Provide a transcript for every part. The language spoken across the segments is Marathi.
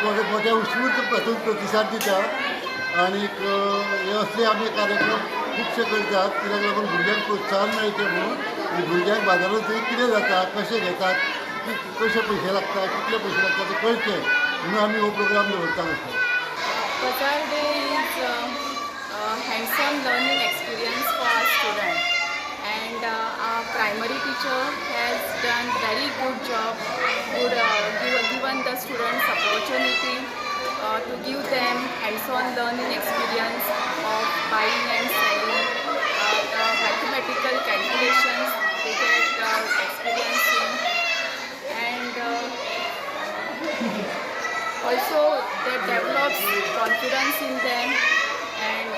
मोठ्या उत्स्फूर्त प्रतिसाद दिता आणि हे असले आमी कार्यक्रम खुबशे करतात कित्याक लागून भुरग्यांक प्रोत्साहन मेळचें म्हणून आनी भुरग्यांक बाजारांत थंय कितें जाता कशें घेतात कशे पयशे लागता कितले पयशे लागता ते कळचें म्हणून आमी हो प्रोग्राम दवरतात आसता. Bazaar Day is a hands-on learning experience for our students, and our primary teacher has done very good job, given the students opportunity to give them hands-on learning experience of buying and selling, the mathematical calculations they get experience in, and also that develops confidence in them, and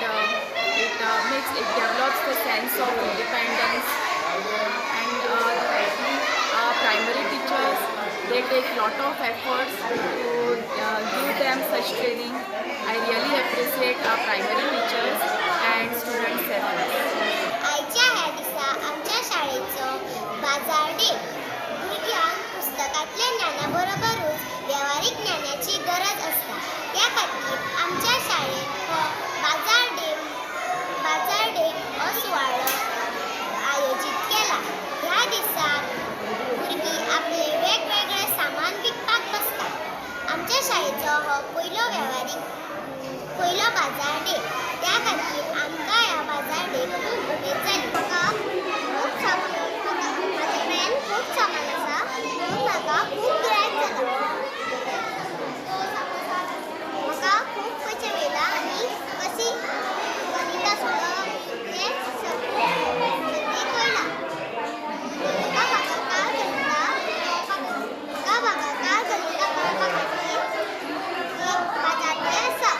it develops the sense of independence, and our primary teachers, they take lot of efforts to give them such training. I really appreciate our primary teachers and students' efforts. आयच्या ह्या दिसा आमच्या शाळेचो बाजार डे. भुरग्यांक पुस्तकांतल्या ज्ञानाबरोबरूच व्यावहारिक ज्ञानाची गरज असता. त्या खातीर आमच्या शाळेन हो बाजार डे हो सुवाळो आयोजीत केला. ह्या दिसाक भुरगीं आपले वेगवेगळे सामान विकपाक बसतात. आमच्या शाळेचो हो पयलो बाजार डे. त्या खातीर आमकां ह्या बाजार डे खूब उमेद जाली. म्हाज्या कडेन खूब सामान आसा म्हणून म्हाका खूब गिरायक जाता. म्हाका खूब पयशे मेळटा आनी कशी गणितां सोडप हें सगळें कळना. म्हाका भागाकार गणितां कळपा खातीर एक बाजार डे आसा.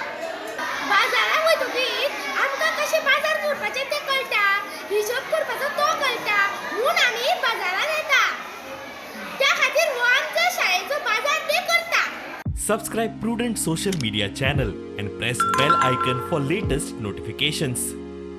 बाजाराक वयतकीर आमकां कशें बाजार करपाचें तें कळटा, हिशोब करपाचो तो कळटा म्हूण आमी बाजारात येता. त्या खातीर हो आमचो शाळेचो बाजार डे करता. Subscribe Prudent social media channel and press bell icon for latest notifications.